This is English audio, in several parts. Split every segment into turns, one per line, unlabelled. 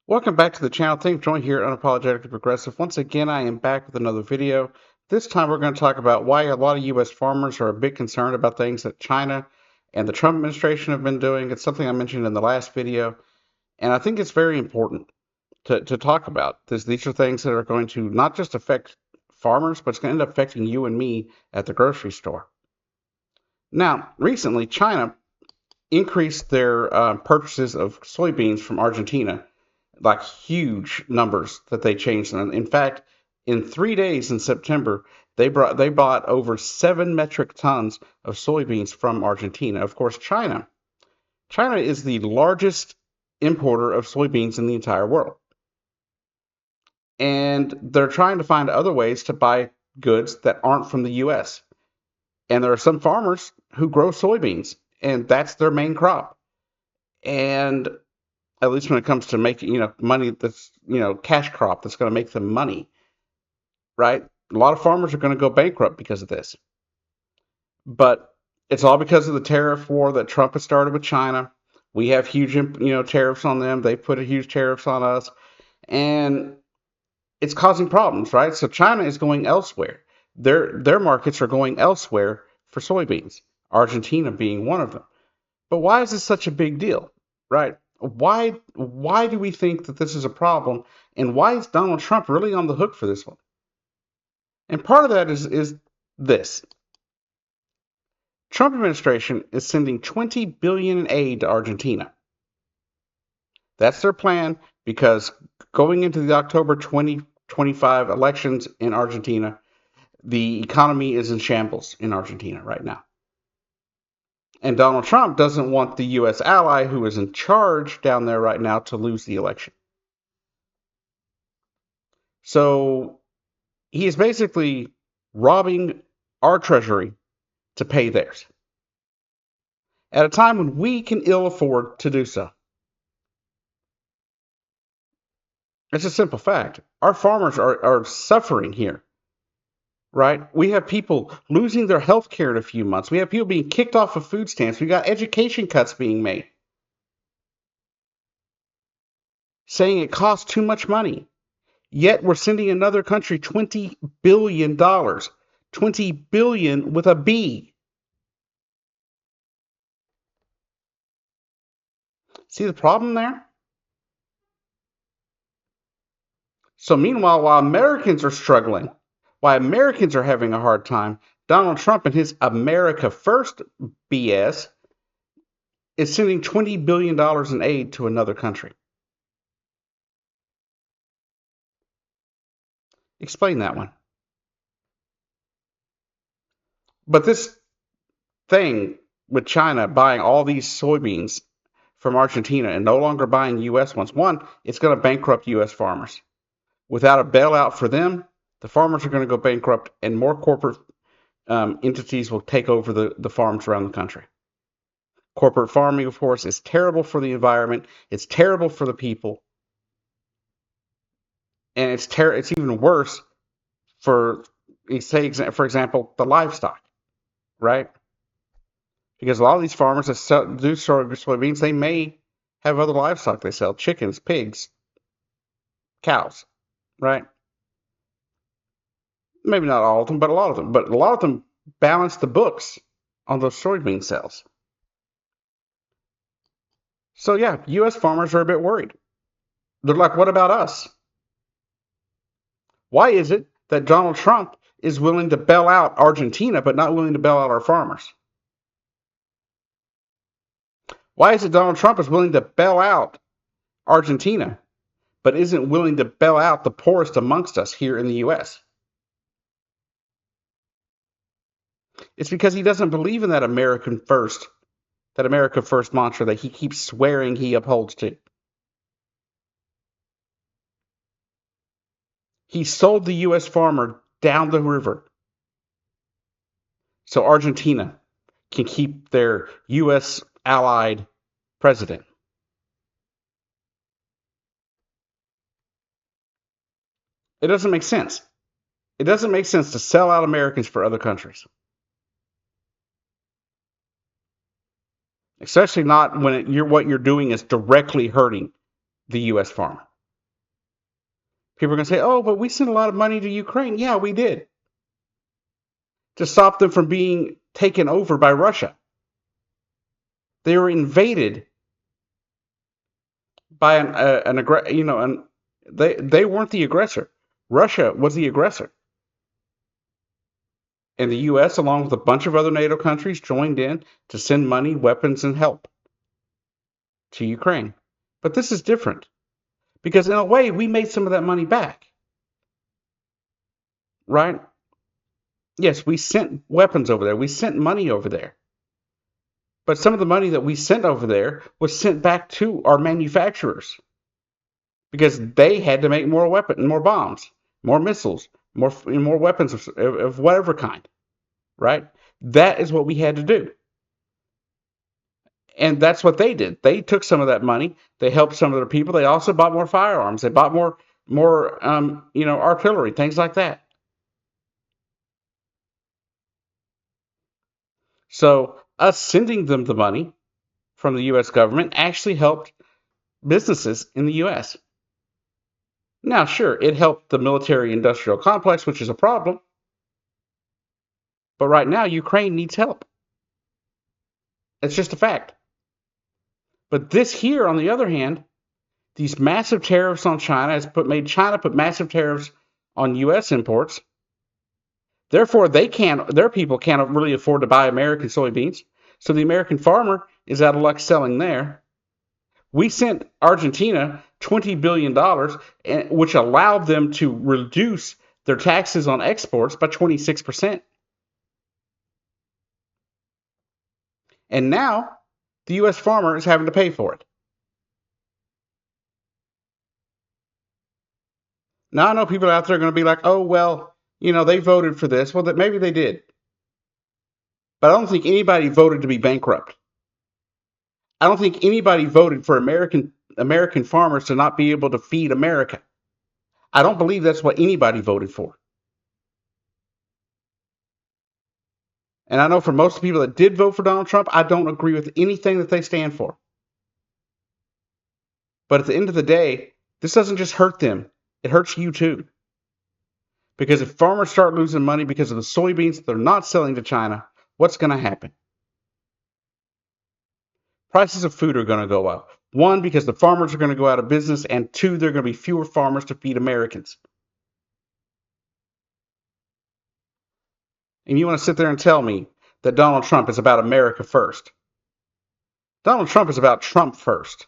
Welcome back to the channel. Thanks for joining here at Unapologetically Progressive. Once again, I am back with another video. This time we're going to talk about why a lot of U.S. farmers are a bit concerned about things that China and the Trump administration have been doing. It's something I mentioned in the last video, and I think it's very important to talk about. These are things that are going to not just affect farmers, but it's going to end up affecting you and me at the grocery store. Now, recently, China increased their purchases of soybeans from Argentina, like huge numbers that they changed them. In fact, in 3 days in September, they bought over 7 metric tons of soybeans from Argentina. Of course, China is the largest importer of soybeans in the entire world, and they're trying to find other ways to buy goods that aren't from the U.S. And there are some farmers who grow soybeans, and that's their main crop. And at least when it comes to making, money that's, cash crop that's going to make them money, right? A lot of farmers are going to go bankrupt because of this. But it's all because of the tariff war that Trump has started with China. We have huge, tariffs on them. They put a huge tariffs on us, and it's causing problems, right? So China is going elsewhere. Their markets are going elsewhere for soybeans, Argentina being one of them. But why is this such a big deal, right? Why do we think that this is a problem, and why is Donald Trump really on the hook for this one? And part of that is this. Trump administration is sending $20 billion in aid to Argentina. That's their plan, because going into the October 2025 elections in Argentina, the economy is in shambles in Argentina right now. And Donald Trump doesn't want the U.S. ally who is in charge down there right now to lose the election. So he is basically robbing our treasury to pay theirs at a time when we can ill afford to do so. It's a simple fact. Our farmers are suffering here, right? We have people losing their health care in a few months. We have people being kicked off of food stamps. We got education cuts being made, saying it costs too much money. Yet we're sending another country $20 billion. $20 billion with a B. See the problem there? So meanwhile, while Americans are struggling, while Americans are having a hard time, Donald Trump and his America First BS is sending $20 billion in aid to another country. Explain that one. But this thing with China buying all these soybeans from Argentina and no longer buying U.S. ones, one, it's going to bankrupt U.S. farmers. Without a bailout for them, the farmers are going to go bankrupt, and more corporate entities will take over the farms around the country. Corporate farming, of course, is terrible for the environment. It's terrible for the people, and it's even worse for, for example, the livestock, right? Because a lot of these farmers that do soybeans, they may have other livestock they sell: chickens, pigs, cows, right? Maybe not all of them, but a lot of them. But a lot of them balance the books on those soybean sales. So yeah, U.S. farmers are a bit worried. They're like, what about us? Why is it that Donald Trump is willing to bail out Argentina, but not willing to bail out our farmers? Why is it Donald Trump is willing to bail out Argentina, but isn't willing to bail out the poorest amongst us here in the U.S.? It's because he doesn't believe in that America First mantra that he keeps swearing he upholds to. He sold the U.S. farmer down the river so Argentina can keep their U.S. allied president. It doesn't make sense. It doesn't make sense to sell out Americans for other countries. Especially not when what you're doing is directly hurting the U.S. farmer. People are going to say, oh, but we sent a lot of money to Ukraine. Yeah, we did. To stop them from being taken over by Russia. They were invaded by they weren't the aggressor. Russia was the aggressor. And the U.S., along with a bunch of other NATO countries, joined in to send money, weapons, and help to Ukraine. But this is different because, in a way, we made some of that money back, right? Yes, we sent weapons over there. We sent money over there. But some of the money that we sent over there was sent back to our manufacturers because they had to make more bombs, more missiles, more weapons of whatever kind, right? That is what we had to do. And that's what they did. They took some of that money. They helped some of their people. They also bought more firearms. They bought more artillery, things like that. So us sending them the money from the U.S. government actually helped businesses in the U.S. Now, sure, it helped the military-industrial complex, which is a problem. But right now, Ukraine needs help. It's just a fact. But this here, on the other hand, these massive tariffs on China made China put massive tariffs on U.S. imports. Therefore, their people can't really afford to buy American soybeans. So the American farmer is out of luck selling there. We sent Argentina $20 billion, which allowed them to reduce their taxes on exports by 26%. And now the U.S. farmer is having to pay for it. Now I know people out there are going to be like, oh, well, they voted for this. Well, maybe they did. But I don't think anybody voted to be bankrupt. I don't think anybody voted for American farmers to not be able to feed America. I don't believe that's what anybody voted for. And I know for most people that did vote for Donald Trump, I don't agree with anything that they stand for. But at the end of the day, this doesn't just hurt them. It hurts you too. Because if farmers start losing money because of the soybeans they're not selling to China, what's going to happen? Prices of food are going to go up. One, because the farmers are going to go out of business, and two, there are going to be fewer farmers to feed Americans. And you want to sit there and tell me that Donald Trump is about America first. Donald Trump is about Trump first.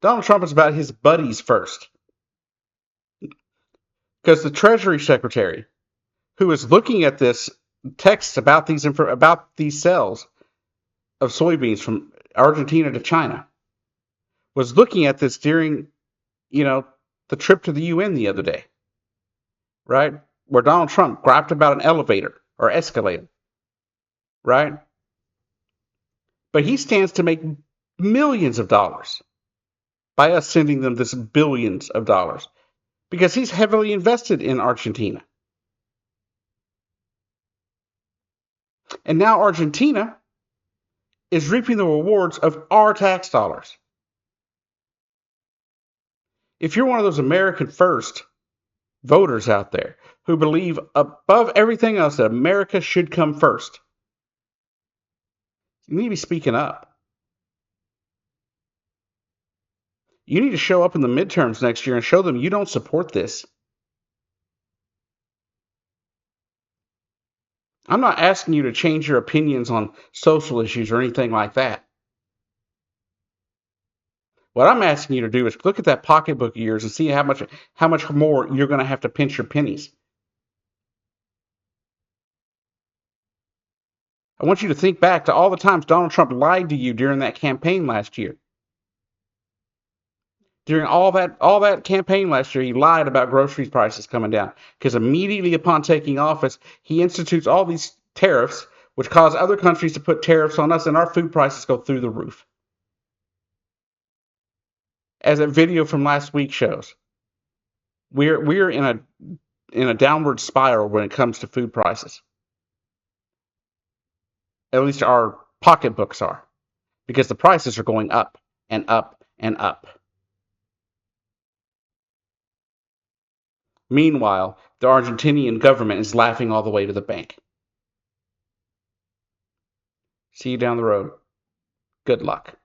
Donald Trump is about his buddies first. Because the Treasury Secretary, who is looking at this text about these sales of soybeans from Argentina to China, was looking at this during, the trip to the UN the other day, right? Where Donald Trump griped about an elevator or escalator, right? But he stands to make millions of dollars by us sending them this billions of dollars because he's heavily invested in Argentina. And now Argentina is reaping the rewards of our tax dollars. If you're one of those American first voters out there who believe above everything else that America should come first, you need to be speaking up. You need to show up in the midterms next year and show them you don't support this. I'm not asking you to change your opinions on social issues or anything like that. What I'm asking you to do is look at that pocketbook of yours and see how much more you're going to have to pinch your pennies. I want you to think back to all the times Donald Trump lied to you during that campaign last year. During all that campaign last year, he lied about grocery prices coming down because immediately upon taking office, he institutes all these tariffs, which cause other countries to put tariffs on us, and our food prices go through the roof. As that video from last week shows, we're in a downward spiral when it comes to food prices. At least our pocketbooks are, because the prices are going up and up and up. Meanwhile, the Argentinian government is laughing all the way to the bank. See you down the road. Good luck.